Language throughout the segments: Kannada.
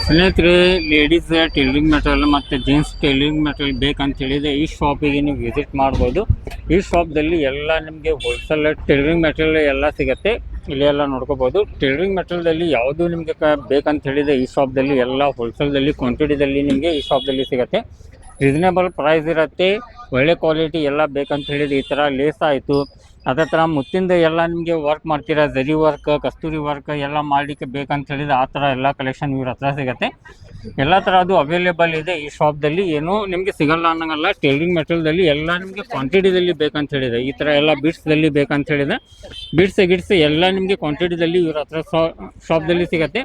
ಸ್ನೇಹಿತರೆ, ಲೇಡೀಸ್ ಟೈಲರಿಂಗ್ ಮೆಟೀರಿಯಲ್ ಮತ್ತು ಜೀನ್ಸ್ ಟೈಲರಿಂಗ್ ಮೆಟೀರಿಯಲ್ ಬೇಕಂತ ಹೇಳಿದರೆ ಈ ಶಾಪಿಗೆ ನೀವು ವಿಸಿಟ್ ಮಾಡ್ಬೋದು. ಈ ಶಾಪ್ದಲ್ಲಿ ಎಲ್ಲ ನಿಮಗೆ ಹೋಲ್ಸೇಲ್ ಟೈಲರಿಂಗ್ ಮೆಟೀರಿಯಲ್ ಎಲ್ಲ ಸಿಗುತ್ತೆ. ಇಲ್ಲಿ ಎಲ್ಲ ನೋಡ್ಕೋಬೋದು. ಟೈಲರಿಂಗ್ ಮೆಟೀರಿಯಲ್ದಲ್ಲಿ ಯಾವುದು ನಿಮಗೆ ಬೇಕಂತ ಹೇಳಿದರೆ ಈ ಶಾಪ್ದಲ್ಲಿ ಎಲ್ಲ ಹೋಲ್ಸೇಲ್ದಲ್ಲಿ ಕ್ವಾಂಟಿಟಿದಲ್ಲಿ ನಿಮಗೆ ಈ ಶಾಪ್ದಲ್ಲಿ ಸಿಗುತ್ತೆ. ರೀಸನೇಬಲ್ ಪ್ರೈಸ್ ಇರುತ್ತೆ, ಒಳ್ಳೆ ಕ್ವಾಲಿಟಿ ಎಲ್ಲ ಬೇಕಂತ ಹೇಳಿದರೆ ಈ ಥರ ಲೇಸ್ ಆಯಿತು, ಅದೇ ಥರ ಮುತ್ತಿಂದ ಎಲ್ಲ ನಿಮಗೆ ವರ್ಕ್ ಮಾಡ್ತೀರಾ, ಜರಿ ವರ್ಕ್, ಕಸ್ತೂರಿ ವರ್ಕ್ ಎಲ್ಲ ಮಾಡಲಿಕ್ಕೆ ಬೇಕಂತ ಹೇಳಿದರೆ ಆ ಥರ ಎಲ್ಲ ಕಲೆಕ್ಷನ್ ಇವ್ರ ಹತ್ರ ಸಿಗುತ್ತೆ. ಎಲ್ಲ ಥರದ್ದು ಅವೈಲೇಬಲ್ ಇದೆ ಈ ಶಾಪ್ದಲ್ಲಿ. ಏನೂ ನಿಮಗೆ ಸಿಗಲ್ಲ ಅನ್ನೋಂಗಲ್ಲ. ಟೈಲರಿಂಗ್ ಮೆಟೀರಿಯಲ್ದಲ್ಲಿ ಎಲ್ಲ ನಿಮಗೆ ಕ್ವಾಂಟಿಟಿದಲ್ಲಿ ಬೇಕಂತ ಹೇಳಿದೆ. ಈ ಥರ ಎಲ್ಲ ಬೀಡ್ಸ್ದಲ್ಲಿ ಬೇಕಂತ ಹೇಳಿದರೆ ಗಿಡ್ಸ್ ಎಲ್ಲ ನಿಮಗೆ ಕ್ವಾಂಟಿಟಿದಲ್ಲಿ ಇವ್ರ ಹತ್ರ ಶಾಪ್ದಲ್ಲಿ ಸಿಗುತ್ತೆ.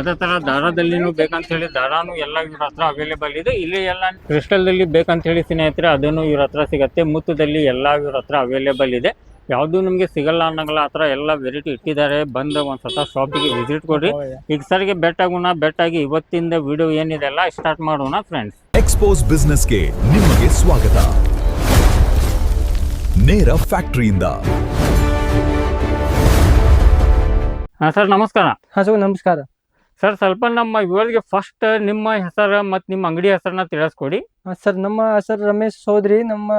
ಅದೇ ಥರ ದಾರದಲ್ಲಿನೂ ಬೇಕಂತ ಹೇಳಿ ದಾರಾನು ಎಲ್ಲ ಇವ್ರ ಹತ್ರ ಅವೈಲೇಬಲ್ ಇದೆ. ಇಲ್ಲಿ ಎಲ್ಲ ಕ್ರಿಸ್ಟಲ್ದಲ್ಲಿ ಬೇಕಂತ ಹೇಳಿ ಸ್ನೇಹಿತರೆ ಅದನ್ನು ಇವ್ರ ಹತ್ರ ಸಿಗುತ್ತೆ. ಮುತ್ತದಲ್ಲಿ ಎಲ್ಲ ಇವ್ರ ಹತ್ರ ಅವೈಲೇಬಲ್ ಇದೆ. ಯಾವುದು ನಿಮಗೆ ಸಿಗಲ್ಲ ಅನ್ನೋಂಗಲ್ಲ, ಆ ಥರ ಎಲ್ಲ ವೆರೈಟಿ ಇಟ್ಟಿದ್ದಾರೆ. ಬಂದು ಒಂದು ಸತ ಶಾಪಿಗೆ ವಿಸಿಟ್ ಕೊಡ್ರಿ. ಈಗ ಸರ್ಗೆ ಬೆಟ್ಟಾಗಿ ಇವತ್ತಿಂದ ವಿಡಿಯೋ ಏನಿದೆ ಎಲ್ಲ ಸ್ಟಾರ್ಟ್ ಮಾಡೋಣ ಫ್ರೆಂಡ್ಸ್. ಎಕ್ಸ್ಪೋಸ್ ಬಿಸ್ನೆಸ್ಗೆ ನಿಮಗೆ ಸ್ವಾಗತ. ನೇರ ಫ್ಯಾಕ್ಟರಿಯಿಂದ. ಹಾಂ ಸರ್, ನಮಸ್ಕಾರ. ಹಾಂ ಸರ್, ನಮಸ್ಕಾರ ಸರ್, ಸ್ವಲ್ಪ ನಮ್ಮ ಇವರಿಗೆ ಫಸ್ಟ್ ನಿಮ್ಮ ಹೆಸರು ಮತ್ತು ನಿಮ್ಮ ಅಂಗಡಿ ಹೆಸರನ್ನ ತಿಳಿಸ್ಕೊಡಿ. ಸರ್. ನಮ್ಮ ಹೆಸರು ರಮೇಶ್ ಸೋದ್ರಿ. ನಮ್ಮ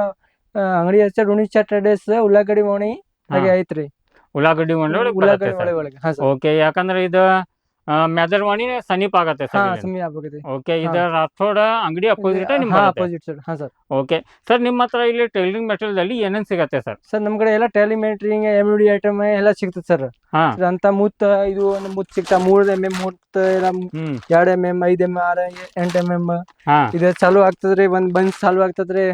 ಅಂಗಡಿ ಹೆಸರು ರುಣಿಚಾ ಟ್ರೇಡರ್ಸ್, ಉಳ್ಳಾಗಡ್ಡಿ ಓಣಿ ಹಾಗೆ ಐತ್ರಿ. ಉಳ್ಳಾಗಡ್ಡಿ ಉಳ್ಳಾಗಡ್ಡಿ ಒಳಗೆ. ಹಾಂ ಸರ್. ಓಕೆ, ಯಾಕಂದ್ರೆ ಇದು ಮೆದರ್ವಾಣಿ ಸಮೀಪ ಆಗತ್ತೆ ಹಾಂ, ಸರ್. ಸಮೀಪ ಆಗತ್ತೆ. ಓಕೆ, ಇದು ರಾಥೋಡ ಅಂಗಡಿ ಅಪೋಸಿಟ್ ನಿಮ್ಮ ಅಪೋಸಿಟ್ ಸರ್. ಹಾಂ ಸರ್. ಓಕೆ ಸರ್, ನಿಮ್ಮ ಹತ್ರ ಇಲ್ಲಿ ಟೈಲರಿಂಗ್ ಮೆಟೀರಿಯಲ್ ಅಲ್ಲಿ ಏನೇನು ಸಿಗತ್ತೆ ಸರ್? ಸರ್, ನಮ್ಮ ಕಡೆ ಎಲ್ಲ ಟೆಲಿಮೆಟ್ರಿಂಗ್ ಎಮ್ಬ್ರಾಯ್ಡಿ ಐಟಮ್ ಎಲ್ಲ ಸಿಗ್ತದೆ ಸರ್. ಹಾಂ, ಅಂತ ಮುತ್ತ ಇದು ಒಂದು ಮುತ್ತು ಸಿಗ್ತಾ 3 mm ಮುತ್ತ ಎಲ್ಲ 2 mm 5 mm 6 8 mm ಇದು ಚಾಲು ಆಗ್ತದ್ರಿ. ಒಂದ್ ಬಂದ್ ಚಾಲು ಆಗ್ತದ್ರಿ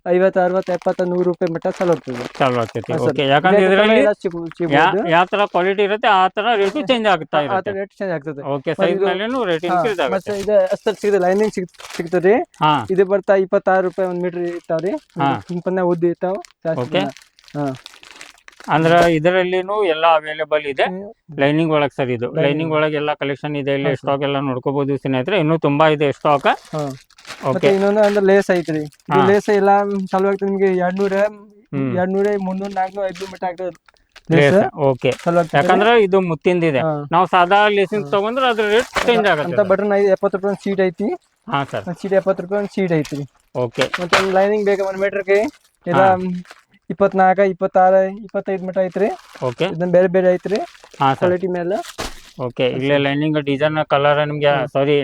50 60 70 100 ರೂಪಾಯಿ ಮಟ್ಟ ಚಾಲು ಆಗ್ತದೆ. ಚಾಲು ಆಗ್ತೈತಿ. ಓಕೆ, ಯಾಕಂದ್ರೆ ಇದರಲ್ಲಿ ಯಾವ ತರ ಕ್ವಾಲಿಟಿ ಇರುತ್ತೆ ಆ ತರ ರೇಟು ಚೇಂಜ್ ಆಗ್ತಾ ಇರುತ್ತೆ. ರೇಟ್ ಚೇಂಜ್ ಆಗ್ತದೆ. ಓಕೆ, ಸೈಜ್ ಮೇಲೇನು ರೇಟ್ ಇನ್ಕ್ರೀಸ್ ಆಗುತ್ತೆ. ಮತ್ತೆ ಇದು ಅಷ್ಟರ್ ಸಿಗುತ್ತೆ, ಲೈನಿಂಗ್ ಸಿಗ್ತದೆ. ಇದು ಬರ್ತಾ 26 ರೂಪಾಯಿ 1 ಮೀಟರ್ ಇರ್ತಾವ್ರಿ. ಸಿಂಪಲ್ನ ಉದ್ದ ಇರ್ತಾವ ಜಾಸ್ತಿ. ಅಂದ್ರೆ ಇದರಲ್ಲಿನೂ ಎಲ್ಲ ಅವೈಲೇಬಲ್ ಇದೆ. ಲೈನಿಂಗ್ ಒಳಗೆ ಸರ್, ಇದು ಲೈನಿಂಗ್ ಒಳಗೆ ಎಲ್ಲ ಕಲೆಕ್ಷನ್ ಇದೆ. ಇಲ್ಲಿ ಸ್ಟಾಕ್ ಎಲ್ಲ ನೋಡ್ಕೋಬಹುದು ಸ್ನೇಹಿತರೆ. ಇನ್ನೂ ತುಂಬಾ ಇದೆ ಸ್ಟಾಕ್. ಮತ್ತೆ ಇನ್ನೊಂದು ಅಂದ್ರೆ ಲೇಸ್ ಐತ್ರಿ. ಲೇಸ್ ಎಲ್ಲ ಚಾಲು ಆಗ್ತದೆ ನಿಮ್ಗೆ 200 300 400 500 ಮಟ್ಟ ಆಗ್ತದೆ. ಓಕೆ, ಯಾಕಂದ್ರೆ ಇದು ಮುತ್ತಿಂದಿದೆ. ನಾವು ಸಾದಾ ಲೇಸಿಂಗ್ ತಗೊಂಡ್ರೆ ಅದ್ರ ರೇಟ್ ಚೇಂಜ್ ಆಗುತ್ತೆ. ಅಂತ ಬಟನ್ 70 ರೂಪಾಯಿ ಸೀಟ್ ಐತಿ. ಹಾ ಸರ್, ಸೀಟ್ 70 ರೂಪಾಯಿ ಸೀಟ್ ಐತ್ರಿ. ಓಕೆ, ಮತ್ತೆ ಒಂದು ಲೈನಿಂಗ್ ಬೇಕು 1 ಮೀಟರ್ಗೆ ಎಲ್ಲ 24 26 25 ಮಟ್ಟ ಐತ್ರಿ. ಓಕೆ, ಇದನ್ನ ಬೇರೆ ಬೇರೆ ಐತ್ರಿ ಕ್ವಾಲಿಟಿ ಮೇಲೆ. ಓಕೆ, ಇಲ್ಲೇ ಲೈನಿಂಗ್ ಡಿಸೈನ್ ಕಲರ್ ನಿಮ್ಗೆ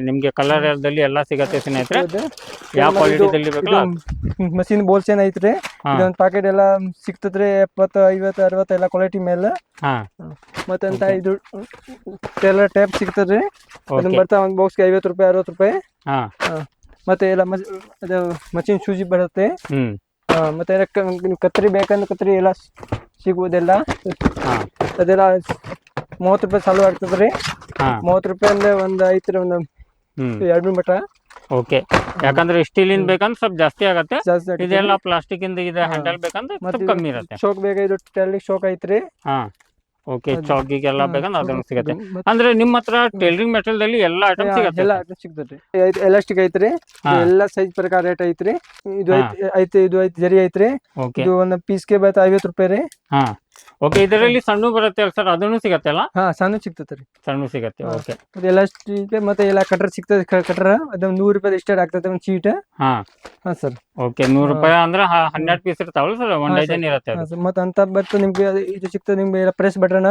ನಿಮ್ಗೆ ಕಲರ್ ಎಲ್ಲ ಸಿಗತ್ತೆ ಸ್ನೇಹಿತರೆ. ಯಾವ ಕ್ವಾಲಿಟಿದಲ್ಲಿ ಬೇಕಲ್ಲ. ಮಷೀನ್ ಬೋಲ್ಸೇನ್ ಐತ್ರಿ. ಇದೊಂದು ಪ್ಯಾಕೆಟ್ ಎಲ್ಲ ಸಿಗ್ತದ್ರಿ 70 50 60 ಎಲ್ಲ ಕ್ವಾಲಿಟಿ ಮೇಲೆ. ಮತ್ತಂತ ಇದು ಟೇಲರ್ ಟೇಪ್ ಸಿಗ್ತದ್ರಿ. ಅದನ್ನ ಬರ್ತಾ ಒಂದು ಬಾಕ್ಸ್ಗೆ 50 ರೂಪಾಯಿ 60 ರೂಪಾಯಿ. ಮತ್ತೆ ಎಲ್ಲ ಅದು ಮಷೀನ್ ಸೂಜಿ ಬರುತ್ತೆ. ಮತ್ತೆ ಕತ್ರಿ ಬೇಕಂದ್ರೆ ಕತ್ರಿ ಎಲ್ಲ ಸಿಗುವುದೆಲ್ಲ. ಅದೆಲ್ಲ 30 ರೂಪಾಯಿ ಚಾಲು ಆಗ್ತದ್ರಿ. 30 ರೂಪಾಯಿ ಅಂದ್ರೆ ಒಂದು ಐತ್ರಿ ಒಂದು 2 ಮಟ್ಟ. ಓಕೆ, ಯಾಕಂದ್ರೆ ಸ್ಟೀಲಿನ ಬೇಕಂದ್ರೆ ಸ್ವಲ್ಪ ಜಾಸ್ತಿ ಆಗತ್ತೆ. ಇದೆಲ್ಲ ಪ್ಲಾಸ್ಟಿಕ್ ಇಂದ ಇದೆ. ಹ್ಯಾಂಡಲ್ ಬೇಕಂದ್ರೆ ಸ್ವಲ್ಪ ಕಮ್ಮಿ ಇರುತ್ತೆ. ಶೋಕ್ ಬೇಕಾ, ಇದು ಟೈಲರಿಂಗ್ ಶೋಕ್ ಐತ್ರಿ. ಓಕೆ, ಚಾಕಿಗೆಲ್ಲ ಬೇಕಂದ್ರೆ ಅದನ್ನು ಸಿಗುತ್ತೆ. ಅಂದ್ರೆ ನಿಮ್ಮ ಹತ್ರ ಟೈಲರಿಂಗ್ ಮೆಟೀರಿಯಲ್ ಅಲ್ಲಿ ಎಲ್ಲ ಐಟಮ್ ಸಿಗುತ್ತೆ. ಎಲ್ಲ ಐಟಮ್ ಸಿಗ್ತದ್ರಿ. ಎಲಾಸ್ಟಿಕ್ ಐತ್ರಿ. ಎಲ್ಲ ಸೈಜ್ ಪ್ರಕಾರ ರೇಟ್ ಐತ್ರಿ. ಇದು ಐತಿ ಇದು ಐತಿ ಜರಿ ಐತ್ರಿ. ಇದು ಒಂದು ಪೀಸ್ಗೆ ಬರುತ್ತೆ 50 ರೂಪಾಯಿ ರೀ. ಓಕೆ, ಇದರಲ್ಲಿ ಸಣ್ಣ ಬರುತ್ತೆ ಸರ್, ಅದನ್ನು ಸಿಗತ್ತೆ ಅಲ್ಲ? ಸಣ್ಣ ಸಿಗ್ತದ್ರಿ. ಸಣ್ಣ ಸಿಗತ್ತೆ. ಓಕೆ, ಎಲಾಸ್ಟಿಕ್ ಮತ್ತೆ ಎಲ್ಲ ಕಟರ್ ಸಿಗ್ತದೆ. ಕಟರ್ ಅದು 100 ರೂಪಾಯಿ ಸ್ಟಾರ್ಟ್ ಆಗ್ತದೆ ಒಂದು ಶೀಟ್. ಹಾ ಸರ್. ಓಕೆ, 100 ರೂಪಾಯಿ ಅಂದ್ರೆ 12 ಪೀಸ್ ಇರ್ತಾವಲ್ಲ ಸರ್, 1 ಡಜನ್ ಇರುತ್ತೆ. ಮತ್ತೆ ಅಂತ ಬರ್ತದೆ ನಿಮ್ಗೆ. ಇದು ಸಿಗ್ತದೆ ನಿಮ್ಗೆ ಪ್ರೆಸ್ ಬಟನ್.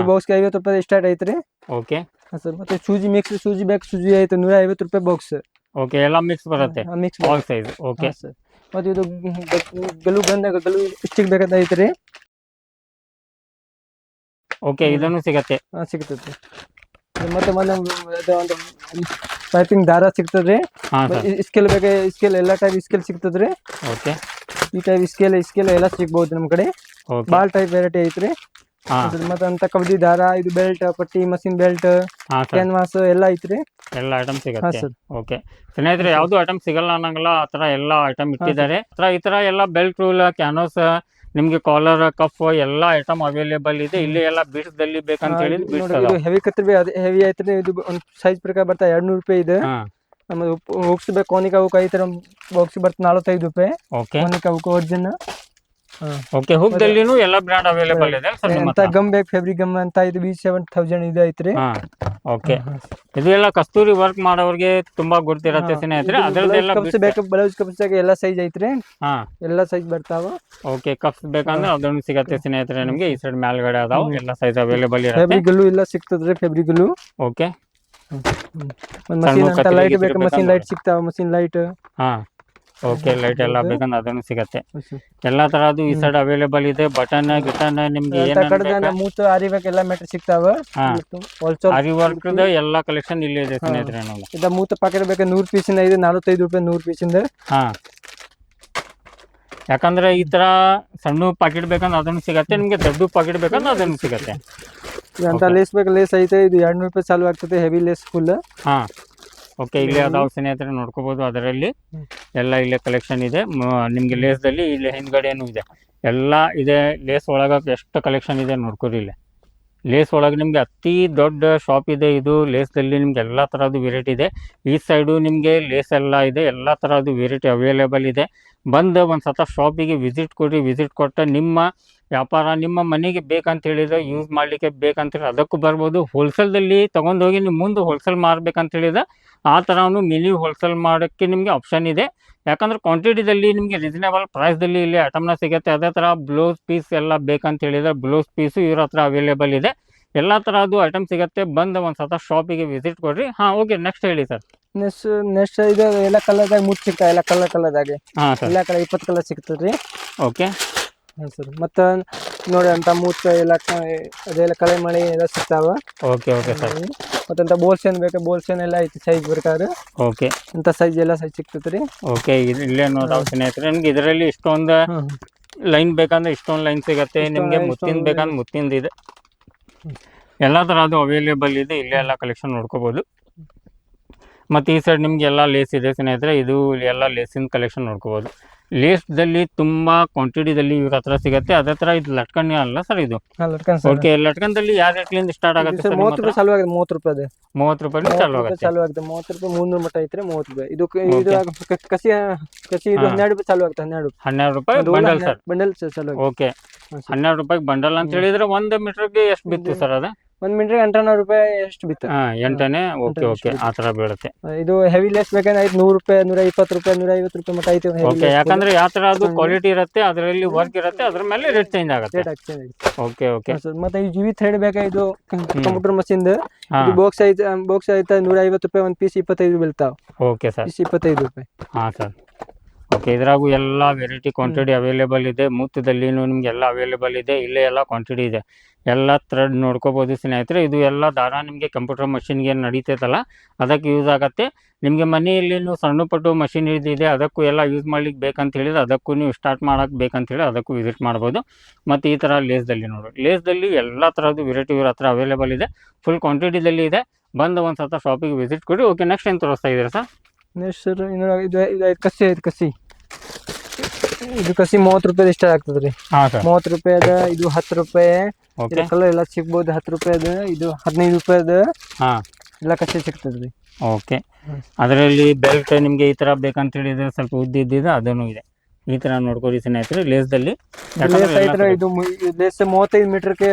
ಬಾಕ್ಸ್ಗೆ 50 ರೂಪಾಯಿ ಸ್ಟಾರ್ಟ್ ಐತ್ರಿ. Okay sir. ಮತ್ತೆ ಸೂಜಿ ಮಿಕ್ಸ್ ಸೂಜಿ ಬೇಕು ಸೂಜಿ ಐತೆ 150 ರೂಪಾಯಿ ಬಾಕ್ಸ್. ಓಕೆ, ಎಲ್ಲ ಮಿಕ್ಸ್ ಬರುತ್ತೆ. Mix all size. Okay sir. ಮತ್ತೆ ಇದು ಗಲು ಸ್ಟಿಕ್ ಬೇಕಂತ ಐತ್ರಿ. ಓಕೆ, ಇದನ್ನು ಸಿಗತ್ತೆ. ಸಿಗ್ತದೆ. ಮತ್ತೆ ಒಂದು ಪೈಪಿಂಗ್ ದಾರ ಸಿಗ್ತದ್ರಿ. ಸ್ಕೇಲ್ ಬೇಕಾ ಸ್ಕೇಲ್ ಎಲ್ಲ ಟೈಪ್ ಸ್ಕೇಲ್ ಸಿಗ್ತದ್ರಿ. ಓಕೆ, ಈ ಟೈಪ್ ಸ್ಕೇಲ್ ಎಲ್ಲ ಸಿಗ್ಬಹುದು ನಮ್ಮ ಕಡೆ. ಬಾಲ್ ಟೈಪ್ ವೆರೈಟಿ ಐತ್ರಿ. ಮತ್ತೆ ಅಂತ ಕಬಡ್ಡಿ ದಾರ, ಇದು ಬೆಲ್ಟ್, ಪಟ್ಟಿ, ಮಷೀನ್ ಬೆಲ್ಟ್, ಕ್ಯಾನ್ವಾಸ್ ಎಲ್ಲ ಐತ್ರಿ. ಎಲ್ಲ ಐಟಮ್ ಸಿಗುತ್ತೆ. ಓಕೆ ಸ್ನೇಹಿತರೆ, ಯಾವ್ದು ಐಟಮ್ ಸಿಗಲ್ಲ ಅನ್ನಂಗಿಲ್ಲ, ಆ ತರ ಎಲ್ಲ ಐಟಮ್ ಇಟ್ಟಿದ್ದಾರೆ. ಈ ತರ ಎಲ್ಲ ಬೆಲ್ಟ್ ರೂಲ್, ಕ್ಯಾನ್ವಾಸ್, ನಿಮ್ಗೆ ಕಾಲರ್, ಕಫ್ ಎಲ್ಲ ಐಟಮ್ ಅವೈಲೇಬಲ್ ಇದೆ. ಇಲ್ಲಿ ಎಲ್ಲ ಬೀಡ್ಸ್ ದಲ್ಲಿ ಬೇಕಂತ ಹೇಳಿ ಹೆವಿ ಕತ್ರಿ ಹೆವಿ ಐತ್ರಿ. ಇದು ಒಂದು ಸೈಜ್ ಪ್ರಕಾರ ಬರ್ತಾ 200 ರೂಪಾಯಿ ಇದೆ. ಹುಕ್ಸ್ ಬೇಕು ಕೋನಿಕಾ ಹುಕ್ ಐತ್ರಿ. ಬಾಕ್ಸ್ ಬರ್ತಾ 45 ರೂಪಾಯಿ ಕೋನಿಕಾ ಹುಕ್ ಒರಿಜಿನ್. ಓಕೆ ಹುಕ್ದಲ್ಲಿನೂ ಎಲ್ಲ ಬ್ರ್ಯಾಂಡ್ ಅವೈಲೇಬಲ್ ಇದೆ ಸರ್ ನಿಮ್ಮ ಅಂತ ಗಮ್ ಬೇಕು ಫೆಬ್ರಿಕ್ ಗಮ್ ಅಂತ ಇದು B7000 ಇದು ಐತ್ರಿ. ಓಕೆ ಇದು ಎಲ್ಲ ಕಸ್ತೂರಿ ವರ್ಕ್ ಮಾಡೋರಿಗೆ ತುಂಬಾ ಗುರ್ತಿರತ್ತೆ ಸ್ನೇಹಿತರೆ. ಅದರದೆಲ್ಲ ಕಪ್ಸ್ ಬೇಕು, ಬ್ಲೌಸ್ ಕಪ್ಸ್ ಎಲ್ಲ ಸೈಜ್ ಐತ್ರಿ. ಎಲ್ಲ ಸೈಜ್ ಬರ್ತಾವ. ಓಕೆ ಕಪ್ಸ್ ಬೇಕಂದ್ರೆ ಅದನ್ನು ಸಿಗತ್ತೆ ಸ್ನೇಹಿತರೆ ನಿಮ್ಗೆ. ಈ ಸೈಡ್ ಮೇಲ್ಗಡೆ ಅದಾವ, ಎಲ್ಲ ಸೈಜ್ ಅವೈಲೇಬಲ್ ಇರುತ್ತೆ. ಫ್ಯಾಬ್ರಿಕ್ ಗ್ಲೂ ಎಲ್ಲ ಸಿಗ್ತದ್ರಿ, ಫ್ಯಾಬ್ರಿಕ್ ಗ್ಲೂ. ಓಕೆ ಮಷೀನ್ ಅಂತ ಲೈಟ್ ಬೇಕು, ಮಷೀನ್ ಲೈಟ್ ಸಿಗ್ತಾವ, ಮಷೀನ್ ಲೈಟ್. ಓಕೆ ಲೈಟ್ ಎಲ್ಲ ಬೇಕಂದ್ರೆ ಅದನ್ನು ಸಿಗತ್ತೆ. ಎಲ್ಲಾ ತರದ್ದು ಈ ಸೈಡ್ ಅವೈಲೇಬಲ್ ಇದೆ. ಬಟನ್ ಗಿಟನ್ ನಿಮ್ಗೆ ಮೂತು ಆರಿ ವರ್ಕ್ ಎಲ್ಲ ಮೆಟೀರಿಯಲ್ ಸಿಗ್ತಾವ. ಆರಿ ವರ್ಕ್ ಎಲ್ಲ ಕಲೆಕ್ಷನ್ ಇಲ್ಲಿ ಇದೆ ಸ್ನೇಹಿತರೆ. ನಾವು ಇದ ಮೂತು ಪಾಕೆಟ್ ಬೇಕು 100 ಪೀಸ್ ಇಂದ ಇದೆ 45 ರೂಪಾಯಿ 100 ಪೀಸ್ ಇಂದ. ಯಾಕಂದ್ರೆ ಈ ತರ ಸಣ್ಣ ಪಾಕೆಟ್ ಬೇಕಂದ್ರೆ ಅದನ್ನು ಸಿಗತ್ತೆ, ನಿಮ್ಗೆ ದೊಡ್ಡ ಪಾಕೆಟ್ ಬೇಕಂದ್ರೆ ಅದನ್ನು ಸಿಗತ್ತೆ. ಅಂತ ಲೇಸ್ ಬೇಕು, ಲೇಸ್ ಐತೆ. ಇದು 200 ರೂಪಾಯಿ ಚಾಲು ಆಗ್ತದೆ, ಹೆವಿ ಲೇಸ್ ಫುಲ್. ಓಕೆ ಇಲ್ಲಿ ಅದಾವ ಸ್ನೇಹಿತರೆ ನೋಡ್ಕೋಬಹುದು. ಅದರಲ್ಲಿ ಎಲ್ಲ ಇಲ್ಲೇ ಕಲೆಕ್ಷನ್ ಇದೆ ನಿಮ್ಗೆ. ಲೇಸ್ದಲ್ಲಿ ಇಲ್ಲಿ ಹಿಂದ್ಗಡೆನೂ ಇದೆ, ಎಲ್ಲ ಇದೆ. ಲೇಸ್ ಒಳಗ ಎಷ್ಟು ಕಲೆಕ್ಷನ್ ಇದೆ ನೋಡ್ಕೊರಿ. ಇಲ್ಲಿ ಲೇಸ್ ಒಳಗೆ ನಿಮ್ಗೆ ಅತಿ ದೊಡ್ಡ ಶಾಪ್ ಇದೆ ಇದು. ಲೇಸ್ದಲ್ಲಿ ನಿಮ್ಗೆ ಎಲ್ಲ ತರಹದ್ದು ವೆರೈಟಿ ಇದೆ. ಈ ಸೈಡು ನಿಮ್ಗೆ ಲೇಸ್ ಎಲ್ಲ ಇದೆ, ಎಲ್ಲ ತರಹದ್ದು ವೆರೈಟಿ ಅವೈಲೇಬಲ್ ಇದೆ. ಬಂದು ಒಂದ್ಸತ ಶಾಪಿಗೆ ವಿಸಿಟ್ ಕೊಡಿ. ವಿಸಿಟ್ ಕೊಟ್ಟ ನಿಮ್ಮ ವ್ಯಾಪಾರ ನಿಮ್ಮ ಮನೆಗೆ ಬೇಕಂತ ಹೇಳಿದ್ರೆ, ಯೂಸ್ ಮಾಡಲಿಕ್ಕೆ ಬೇಕಂತ ಹೇಳಿ ಅದಕ್ಕೂ ಬರ್ಬೋದು. ಹೋಲ್ಸೇಲ್ದಲ್ಲಿ ತೊಗೊಂಡೋಗಿ ನೀವು ಮುಂದೆ ಹೋಲ್ಸೇಲ್ ಮಾರ್ಬೇಕಂತ ಹೇಳಿದ್ರೆ ಆ ಥರನೂ ಮಿನಿ ಹೋಲ್ಸೇಲ್ ಮಾಡೋಕ್ಕೆ ನಿಮಗೆ ಆಪ್ಷನ್ ಇದೆ. ಯಾಕಂದ್ರೆ ಕ್ವಾಂಟಿಟಿದಲ್ಲಿ ನಿಮಗೆ ರೀಸನೇಬಲ್ ಪ್ರೈಸ್ದಲ್ಲಿ ಇಲ್ಲಿ ಐಟಮ್ನ ಸಿಗುತ್ತೆ. ಅದೇ ಥರ ಬ್ಲೌಸ್ ಪೀಸ್ ಎಲ್ಲ ಬೇಕಂತ ಹೇಳಿದ್ರೆ ಬ್ಲೌಸ್ ಪೀಸು ಇವ್ರ ಹತ್ರ ಅವೈಲೇಬಲ್ ಇದೆ. ಎಲ್ಲ ತರಹದ್ದು ಐಟಮ್ ಸಿಗುತ್ತೆ. ಬಂದು ಒಂದ್ಸತ ಶಾಪಿಗೆ ವಿಸಿಟ್ ಕೊಡ್ರಿ. ಓಕೆ ನೆಕ್ಸ್ಟ್ ಹೇಳಿ ಸರ್. ನೆಕ್ಸ್ಟ್ ಇದು ಎಲ್ಲ ಕಲರ್ದಾಗ ಮುಟ್ಟು ಸಿಗ್ತಾವೆ, ಎಲ್ಲ ಕಲರ್ದಾಗೆ. ಎಲ್ಲ ಕಲರ್ 20 ಕಲರ್ ಸಿಗ್ತದ್ರಿ. ಓಕೆ ಸರ್ ಮತ್ತೆ ನೋಡಿ ಅಂತ ಮೂತ್ ಎಲ್ಲ ಅದೆಲ್ಲ ಕಲೆ ಮಾಡಿ ಎಲ್ಲ ಸಿಗ್ತಾವ. Okay okay sir. ಮತ್ತಂತ ಬೋಲ್ಸೇನ್ ಬೇಕು, ಬೋಲ್ಸೇನ್ ಎಲ್ಲ ಐತಿ ಸೈಜ್ ಬೇಕಾದ್ರೆ. ಓಕೆ ಅಂತ ಸೈಜ್ ಎಲ್ಲ ಸೈಜ್ ಸಿಗ್ತದ್ರಿ. ಓಕೆ ಇಲ್ಲೇ ನೋಡಾವ ಸ್ನೇಹಿತರೆ ನಿಮ್ಗೆ ಇದರಲ್ಲಿ ಇಷ್ಟೊಂದು ಲೈನ್ ಬೇಕಂದ್ರೆ ಇಷ್ಟೊಂದು ಲೈನ್ ಸಿಗತ್ತೆ. ನಿಮ್ಗೆ ಮುತ್ತಿನ ಬೇಕಂದ್ರೆ ಮುತ್ತಿಂದ ಇದೆ. ಎಲ್ಲ ತರಹದ್ದು ಅವೈಲೇಬಲ್ ಇದೆ. ಇಲ್ಲೇ ಎಲ್ಲ ಕಲೆಕ್ಷನ್ ನೋಡ್ಕೋಬಹುದು. ಮತ್ತು ಈ ಸೈಡ್ ನಿಮ್ಗೆ ಎಲ್ಲ ಲೇಸ್ ಇದೆ ಸ್ನೇಹಿತರೆ. ಇದು ಎಲ್ಲ ಲೇಸಿನ ಕಲೆಕ್ಷನ್ ನೋಡ್ಕೋಬಹುದು. ಲೇಸ್ದಲ್ಲಿ ತುಂಬಾ ಕ್ವಾಂಟಿಟಿದಲ್ಲಿ ಇವ್ರ ಹತ್ರ ಸಿಗುತ್ತೆ. ಅದೇ ತರ ಇದು ಲಟ್ಕನ್ ಅಲ್ಲ ಸರ್ ಇದು. ಓಕೆ ಲಟ್ಕನ್ದಲ್ಲಿ ಯಾವ ರೇಟ್ಲಿಂದ ಸ್ಟಾರ್ಟ್ ಆಗುತ್ತೆ ಸರ್? 30 ರೂಪಾಯಿ ಚಾಲು ಆಗುತ್ತೆ. 30 ರೂಪಾಯಿ 30 ರೂಪಾಯಿ ಚಾಲು ಆಗುತ್ತೆ. 30 ರೂಪಾಯಿ 300 ಮಟ್ಟ ಐತ್ರಿ. 30 ರೂಪಾಯಿ ಇದು ಕಸಿ ಇದು 12 ರೂಪಾಯಿ ಚಾಲು ಆಗುತ್ತೆ. 12 ರೂಪಾಯಿ ಬಂಡಲ್ ಸರ್. ಬಂಡಲ್ ಚಾಲು. ಓಕೆ 12 ರೂಪಾಯಿ ಬಂಡಲ್ ಅಂತ ಹೇಳಿದ್ರೆ 1 ಮೀಟರ್ಗೆ ಎಷ್ಟು ಬಿತ್ತು ಸರ್ ಅದು? 1 ಮೀಟರ್ 800 ರೂಪಾಯಿ ಎಷ್ಟು ಬಿತ್ತು? 8ನೇ. ಓಕೆ ಓಕೆ ಆ ತರ ಬೀಳುತ್ತೆ. ಇದು ಹೆವಿ ಲೇಸ್ ಬೇಕಂದ್ರೆ 100 ರೂಪಾಯಿ 120 ರೂಪಾಯಿ 150 ರೂಪಾಯಿ ಮಟ್ಟ ಐತೆ. ಓಕೆ ಯಾಕಂದ್ರೆ ಯಾವ ತರ ಅದು ಕ್ವಾಲಿಟಿ ಇರುತ್ತೆ, ಅದರಲ್ಲಿ ವರ್ಕ್ ಇರುತ್ತೆ, ಅದ್ರ ಮೇಲೆ ರೇಟ್ ಚೇಂಜ್ ಆಗುತ್ತೆ. ಓಕೆ ಓಕೆ ಮತ್ತೆ ಈ ಜಿವಿ ಥ್ರೆಡ್ ಬೇಕಾ? ಇದು ಕಂಪ್ಯೂಟರ್ ಮಷೀನ್ ಇದು ಬಾಕ್ಸ್ ಐತೆ 150 ರೂಪಾಯಿ ಒಂದು ಪೀಸ್ 25 ಬೀಳ್ತಾವ. ಓಕೆ ಸರ್ 25 ರೂಪಾಯಿ. ಸರ್ ಓಕೆ ಇದ್ರಾಗು ಎಲ್ಲ ವೆರೈಟಿ ಕ್ವಾಂಟಿಟಿ ಅವೈಲೇಬಲ್ ಇದೆ. ಮೂತದಲ್ಲಿನೂ ನಿಮ್ಗೆ ಎಲ್ಲ ಅವೈಲೇಬಲ್ ಇದೆ. ಇಲ್ಲೇ ಎಲ್ಲ ಕ್ವಾಂಟಿಟಿ ಇದೆ. ಎಲ್ಲ ಥ್ರೆಡ್ ನೋಡ್ಕೋಬೋದು ಸ್ನೇಹಿತರೆ. ಇದು ಎಲ್ಲ ದಾರ ನಿಮಗೆ ಕಂಪ್ಯೂಟರ್ ಮಷಿನ್ಗೆ ನಡೀತೈತಲ್ಲ ಅದಕ್ಕೆ ಯೂಸ್ ಆಗುತ್ತೆ. ನಿಮಗೆ ಮನೆಯಲ್ಲಿ ಸಣ್ಣ ಪಟ್ಟು ಮಷಿನ್ ಇದೆ ಅದಕ್ಕೂ ಎಲ್ಲ ಯೂಸ್ ಮಾಡ್ಲಿಕ್ಕೆ ಬೇಕಂತ ಹೇಳಿದ್ರೆ ಅದಕ್ಕೂ ನೀವು ಸ್ಟಾರ್ಟ್ ಮಾಡೋಕ್ಕೆ ಬೇಕಂತ ಹೇಳಿ ಅದಕ್ಕೂ ವಿಸಿಟ್ ಮಾಡ್ಬೋದು. ಮತ್ತು ಈ ಥರ ಲೇಸ್ದಲ್ಲಿ ನೋಡಿ, ಲೇಸ್ದಲ್ಲಿ ಎಲ್ಲ ಥರದ್ದು ವೆರೈಟಿ ಇವ್ರ ಹತ್ರ ಅವೈಲೇಬಲ್ ಇದೆ. ಫುಲ್ ಕ್ವಾಂಟಿಟಿದಲ್ಲಿ ಇದೆ. ಬಂದು ಒಂದು ಸತ ಶಾಪಿಗೆ ವಿಸಿಟ್ ಕೊಡಿ. ಓಕೆ ನೆಕ್ಸ್ಟ್ ಏನು ತೋರಿಸ್ತಾ ಇದ್ದೀರಾ ಸರ್? ನೆಕ್ಸ್ಟ್ ಸರ್ ಇದು ಕಸಿ ಐತೆ. ಕಸಿ ಇದು ಕಸಿ 30 ರೂಪಾಯಿ ಇಷ್ಟ ಆಗ್ತದೆ ರೀ. 30 ರೂಪಾಯಿ ಅದ. ಇದು 10 ರೂಪಾಯಿ. ಕಲರ್ ಎಲ್ಲ ಸಿಗ್ಬೋದು. 10 ರೂಪಾಯಿ ಅದ. ಇದು 15 ರೂಪಾಯಿ ಅದ. ಎಲ್ಲ ಕಸಿ ಸಿಗ್ತದೆ ರೀ. ಓಕೆ ಅದರಲ್ಲಿ ಬೆಲ್ಟ್ ನಿಮಗೆ ಈ ಥರ ಬೇಕಂತ ಹೇಳಿದ್ರೆ ಸ್ವಲ್ಪ ಉದ್ದ ಇದ್ದಿದೆ ಅದನ್ನು ಇದೆ. ಈ ತರ ನೋಡ್ಕೊಡಿ ಸ್ನೇಹಿತರೆ. ಲೇಸ್ದಲ್ಲಿ ಇದು ಲೇಸ್ 35 ಮೀಟರ್ಗೆ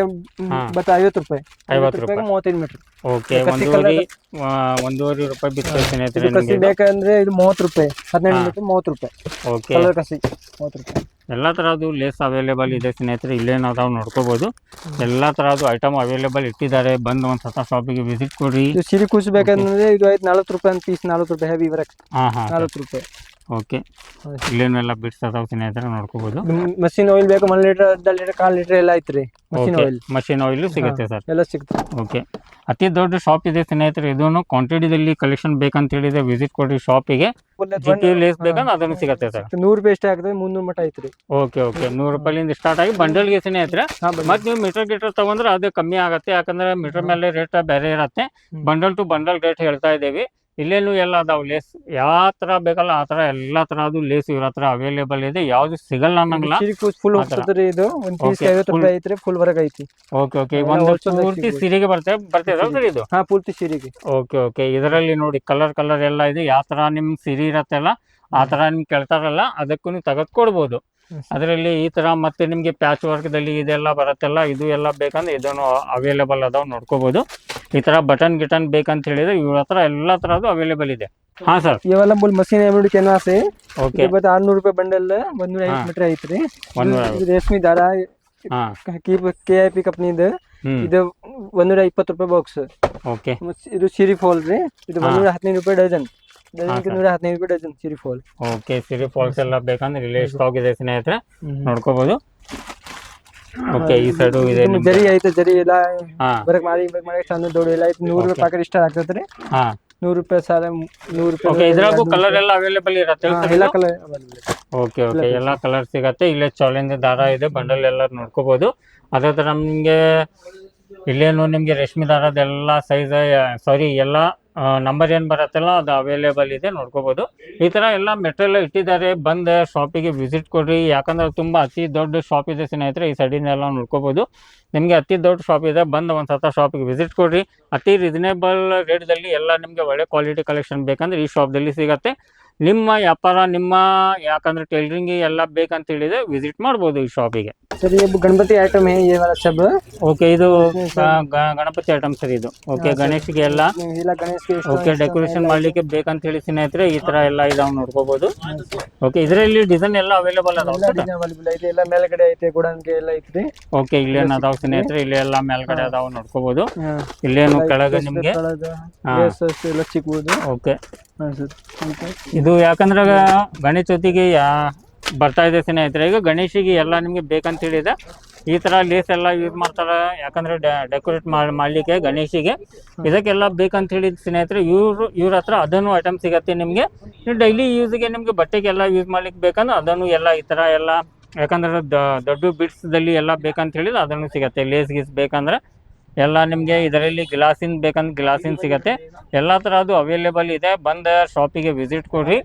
50 ರೂಪಾಯಿ. 50 ರೂಪಾಯಿ 35 ಮೀಟರ್. ಓಕೆ 1.5 ರೂಪಾಯಿ ಬಿತ್ತು ಸ್ನೇಹಿತರೆ. ಕಸಿ ಬೇಕಂದ್ರೆ ಇದು 30 ರೂಪಾಯಿ. 15 ಮೀಟರ್ 30 ರೂಪಾಯಿ. ಓಕೆ ಕಲರ್ ಕಸಿ 30 ರೂಪಾಯಿ. ಎಲ್ಲ ತರಹದ್ದು ಲೇಸ್ ಅವೈಲೇಬಲ್ ಇದೆ ಸ್ನೇಹಿತರೆ. ಇಲ್ಲೇ ನಾವು ನೋಡ್ಕೋಬಹುದು. ಎಲ್ಲ ತರಹದ್ದು ಐಟಮ್ ಅವೈಲೇಬಲ್ ಇಟ್ಟಿದ್ದಾರೆ. ಬಂದು ಒಂದು ಸತ ಶಾಪಿಗೆ ವಿಸಿಟ್ ಕೊಡ್ರಿ. ಸಿರಿ ಕೂಸ್ ಬೇಕಂದ್ರೆ ಇದು 40 ರೂಪಾಯಿ ಪೀಸ್. 40 ರೂಪಾಯಿ ಹೆವಿ ವರ್ಕ್. 40 ರೂಪಾಯಿ. ಓಕೆ ಇಲ್ಲೇನೆಲ್ಲ ಬಿಡ್ಸ್ ಅದಾವ ಸ್ನೇಹಿತರೆ ನೋಡ್ಕೋಬಹುದು. ಮಷಿನ್ ಆಯಿಲ್ ಬೇಕು 1 ಲೀಟರ್ 1.5 ಲೀಟರ್ 1/4 ಲೀಟರ್ ಎಲ್ಲ ಐತ್ರಿ. ಮಷಿನ್ ಆಯಿಲ್ ಸಿಗುತ್ತೆ ಸರ್. ಎಲ್ಲ ಸಿಗುತ್ತೆ. ಓಕೆ ಅತಿ ದೊಡ್ಡ ಶಾಪ್ ಇದೆ ಸ್ನೇಹಿತರೆ. ಇದನ್ನು ಕ್ವಾಂಟಿಟಿದಲ್ಲಿ ಕಲೆಕ್ಷನ್ ಬೇಕಂತ ಹೇಳಿದ್ರೆ ವಿಸಿಟ್ ಕೊಡಿ ಶಾಪಿಗೆ. ಲೇಸ್ ಬೇಕಂದ್ರೆ ಅದನ್ನು ಸಿಗುತ್ತೆ ಸರ್. 100 ರೂಪಾಯಿ ಇಷ್ಟ ಆಗ್ತದೆ. 300 ಮಟ್ಟ ಐತ್ರಿ. ಓಕೆ ಓಕೆ 100 ರೂಪಾಯಿಲಿಂದ ಸ್ಟಾರ್ಟ್ ಆಗಿ ಬಂಡಲ್ಗೆ ಸ್ನೇಹಿತರೆ. ಮತ್ತೆ ನೀವು ಮೀಟರ್ ಗೀಟರ್ ತಗೊಂಡ್ರೆ ಅದು ಕಮ್ಮಿ ಆಗುತ್ತೆ. ಯಾಕಂದ್ರೆ ಮೀಟರ್ ಮೇಲೆ ರೇಟ್ ಬೇರೆ ಇರುತ್ತೆ. ಬಂಡಲ್ ಟು ಬಂಡಲ್ ರೇಟ್ ಹೇಳ್ತಾ ಇದ್ದೇವೆ. ಇಲ್ಲೇನು ಎಲ್ಲ ಅದಾವ ಲೇಸ್. ಯಾವ ತರ ಬೇಕಲ್ಲ ಆ ತರ ಎಲ್ಲ ತರಹದ್ದು ಲೇಸ್ ಇವ್ರ ಹತ್ರ ಅವೈಲೇಬಲ್ ಇದೆ. ಯಾವ್ದು ಸಿಗಲ್ಲ ಅನ್ನಂಗಿಲ್ಲ. ಫುಲ್ ಹೋಗ್ತದ್ರಿ. ಇದು ಒಂದು ಪೀಸ್ 50 ರೂಪಾಯಿ ಐತ್ರಿ. ಫುಲ್ ವರ್ಕ್ ಐತಿ. ಓಕೆ ಓಕೆ ಒಂದು ಪೂರ್ತಿ ಸೀರೆಗೆ ಬರ್ತೇವೆ ಸರ್ ಇದು. ಪೂರ್ತಿ ಸೀರೆಗೆ. ಓಕೆ ಓಕೆ ಇದರಲ್ಲಿ ನೋಡಿ ಕಲರ್ ಎಲ್ಲ ಇದೆ. ಯಾವ ತರ ನಿಮ್ ಸೀರೆ ಇರತ್ತಲ್ಲ ಆ ತರ ನಿಮ್ಗೆ ಕೇಳ್ತಾರಲ್ಲ ಅದಕ್ಕೂ ನೀವು ತೆಗೆದು ಕೊಡ್ಬೋದು. ಅದರಲ್ಲಿ ಈ ಥರ ಮತ್ತೆ ನಿಮಗೆ ಪ್ಯಾಚ್ ವರ್ಕ್ದಲ್ಲಿ ಇದೆಲ್ಲ ಬರುತ್ತಲ್ಲ, ಇದು ಎಲ್ಲ ಬೇಕಂದ್ರೆ ಇದನ್ನು ಅವೈಲೇಬಲ್ ಅದಾವೆ, ನೋಡ್ಕೋಬೋದು. ಈ ಥರ ಬಟನ್ ಗಿಟನ್ ಬೇಕಂತ ಹೇಳಿದ್ರೆ ಇವ್ರ ಹತ್ರ ಎಲ್ಲ ಥರದ್ದು ಅವೈಲೇಬಲ್ ಇದೆ. ಹಾಂ ಸರ್, ಇವೆಲ್ಲ ಫುಲ್ ಮಷೀನ್ ಎಮ್ಬ್ರಾಯ್ಡರಿ ಕ್ಯಾನ್ವಾಸ್ ಓಕೆ. ಇವತ್ತು 600 ರೂಪಾಯಿ ಬಂಡಲ್ 150 ಮೀಟರ್ ಐತ್ರಿ. ಇದು ರೇಷ್ಮೆ ದಾರ ಹಾಂ, KIP ಕಂಪ್ನಿದು. ಇದು 120 ರೂಪಾಯಿ ಬಾಕ್ಸ್. ಓಕೆ. ಇದು ಸಿರಿ ಫಾಲ್ ರೀ. ಇದು 115 ರೂಪಾಯಿ ಡಜನ್. 115 ರೂಪಾಯಿ ಡಜನ್ ಸಿರಿ ಫಾಲ್. ಓಕೆ, ಸಿರಿ ಫಾಲ್ಸ್ ಎಲ್ಲ ಬೇಕಂದ್ರೆ ಇಲ್ಲೇ ಸ್ಟಾಕ್ ಇದೆ ಸ್ನೇಹಿತರೆ, ನೋಡ್ಕೋಬಹುದು. ಓಕೆ, ಈ ಸೈಡು ಇದೆ. ಜರಿ ಐತೆ, ಜರಿ ಎಲ್ಲ ಹಾಂ, ಬರಕ್ ಮಾಡಿ ಸಣ್ಣ ದೊಡ್ಡ ಎಲ್ಲ ಐತೆ. 100 ರೂಪಾಯಿ ಪ್ಯಾಕೆಟ್ ಇಷ್ಟ ಆಗ್ತದ್ರಿ. ಹಾಂ, 100 ರೂಪಾಯಿ ಸಾಲ 100 ರೂಪಾಯಿ. ಓಕೆ, ಇದ್ರಾಗೂ ಕಲರ್ ಎಲ್ಲ ಅವೈಲೇಬಲ್ ಇರುತ್ತೆ. ಎಲ್ಲ ಕಲರ್. ಓಕೆ ಓಕೆ, ಎಲ್ಲ ಕಲರ್ ಸಿಗತ್ತೆ. ಇಲ್ಲೇ ಚಾಲೆಂಜ್ ದಾರ ಇದೆ, ಬಂಡಲ್ ಎಲ್ಲ ನೋಡ್ಕೋಬಹುದು. ಅದೇ ಥರ ನಿಮಗೆ ಇಲ್ಲೇನು ನಿಮಗೆ ರೇಷ್ಮೆ ದಾರದೆಲ್ಲ ಸೈಜ್ ಎಲ್ಲ ನಂಬರ್ ಏನು ಬರುತ್ತಲ್ಲ ಅದು ಅವೈಲೇಬಲ್ ಇದೆ, ನೋಡ್ಕೋಬೋದು. ಈ ಥರ ಎಲ್ಲ ಮೆಟೀರಿಯಲ್ ಇಟ್ಟಿದ್ದಾರೆ. ಬಂದು ಶಾಪಿಗೆ ವಿಸಿಟ್ ಕೊಡ್ರಿ, ಯಾಕಂದ್ರೆ ತುಂಬ ಅತಿ ದೊಡ್ಡ ಶಾಪ್ ಇದೆ ಸ್ನೇಹಿತರೆ. ಈ ಸೈಡಿನೆಲ್ಲ ನೋಡ್ಕೋಬೋದು. ನಿಮಗೆ ಅತಿ ದೊಡ್ಡ ಶಾಪ್ ಇದೆ, ಬಂದು ಒಂದು ಸತ ಶಾಪಿಗೆ ವಿಸಿಟ್ ಕೊಡ್ರಿ. ಅತಿ ರೀಸನೇಬಲ್ ರೇಟ್ದಲ್ಲಿ ಎಲ್ಲ ನಿಮಗೆ ಒಳ್ಳೆ ಕ್ವಾಲಿಟಿ ಕಲೆಕ್ಷನ್ ಬೇಕಂದ್ರೆ ಈ ಶಾಪ್ದಲ್ಲಿ ಸಿಗುತ್ತೆ. ನಿಮ್ಮ ವ್ಯಾಪಾರ ಯಾಕಂದ್ರೆ ಟೈಲರಿಂಗ್ ಎಲ್ಲ ಬೇಕಂತ ಹೇಳಿದ್ರೆ ವಿಸಿಟ್ ಮಾಡ್ಬೋದು ಈ ಶಾಪಿಗೆ. सर ये गणपति आइटम है, ये वाला सब. ಓಕೆ, ಇದು ಗಣಪತಿ ಐಟಮ್ ಸರ್ ಇದು. ಓಕೆ, ಗಣೇಶಿಗೆ ಎಲ್ಲ ಓಕೆ ಡೆಕೋರೇಷನ್ ಮಾಡ್ಲಿಕ್ಕೆ ಬೇಕಂತ ಹೇಳಿ ಸ್ನೇಹಿತರೆ ಈ ತರ ಎಲ್ಲ ಇದಾವೆ, ನೋಡ್ಕೋಬಹುದು. ಓಕೆ, ಇದರಲ್ಲಿ ಡಿಸೈನ್ ಎಲ್ಲ ಅವೈಲೇಬಲ್ ಅದಾವೆ. ಎಲ್ಲ ಮೇಲ್ಗಡೆ ಐತೆ, ಗೋಡನ್ಗೆ ಎಲ್ಲ ಐತ್ರಿ. ಓಕೆ, ಇಲ್ಲೇನು ಅದಾವ ಸ್ನೇಹಿತರೆ, ಇಲ್ಲಿ ಎಲ್ಲ ಮೇಲ್ಗಡೆ ಅದಾವ, ನೋಡ್ಕೋಬಹುದು. ಇಲ್ಲೇನು ಕೆಳಗೆ ನಿಮ್ಗೆ ಎಲ್ಲ ಸಿಗ್ಬೋದು. ಓಕೆ, ಇದು ಯಾಕಂದ್ರೆ ಗಣೇಶ ಚೌತಿಗೆ ಬರ್ತಾ ಇದೆ ಸ್ನೇಹಿತರೆ. ಈಗ ಗಣೇಶಿಗೆ ಎಲ್ಲ ನಿಮಗೆ ಬೇಕಂತ ಹೇಳಿದೆ ಈ ಥರ ಲೇಸ್ ಎಲ್ಲ ಯೂಸ್ ಮಾಡ್ತಾರೆ, ಯಾಕಂದರೆ ಡೆಕೋರೇಟ್ ಮಾಡಲಿಕ್ಕೆ ಗಣೇಶಿಗೆ ಇದಕ್ಕೆಲ್ಲ ಬೇಕಂತ ಹೇಳಿದ ಸ್ನೇಹಿತರೆ ಇವ್ರ ಹತ್ರ ಅದನ್ನು ಐಟಮ್ ಸಿಗುತ್ತೆ ನಿಮಗೆ. ಡೈಲಿ ಯೂಸ್ಗೆ ನಿಮಗೆ ಬಟ್ಟೆಗೆಲ್ಲ ಯೂಸ್ ಮಾಡ್ಲಿಕ್ಕೆ ಬೇಕಂದ್ರೆ ಅದನ್ನು ಎಲ್ಲ ಈ ಥರ ಎಲ್ಲ, ಯಾಕಂದ್ರೆ ದೊಡ್ಡ ಬಿಡ್ಸ್ದಲ್ಲಿ ಎಲ್ಲ ಬೇಕಂತ ಹೇಳಿದ್ರೆ ಅದನ್ನು ಸಿಗುತ್ತೆ. ಲೇಸ್ ಗೀಸ್ ಬೇಕಂದ್ರೆ ಎಲ್ಲ ನಿಮಗೆ ಇದರಲ್ಲಿ ಗ್ಲಾಸಿನ ಬೇಕಂದ್ರೆ ಗ್ಲಾಸಿನ ಸಿಗುತ್ತೆ. ಎಲ್ಲ ಥರದ್ದು ಅವೈಲೇಬಲ್ ಇದೆ. ಬಂದ ಶಾಪಿಗೆ ವಿಸಿಟ್ ಕೊಡ್ರಿ.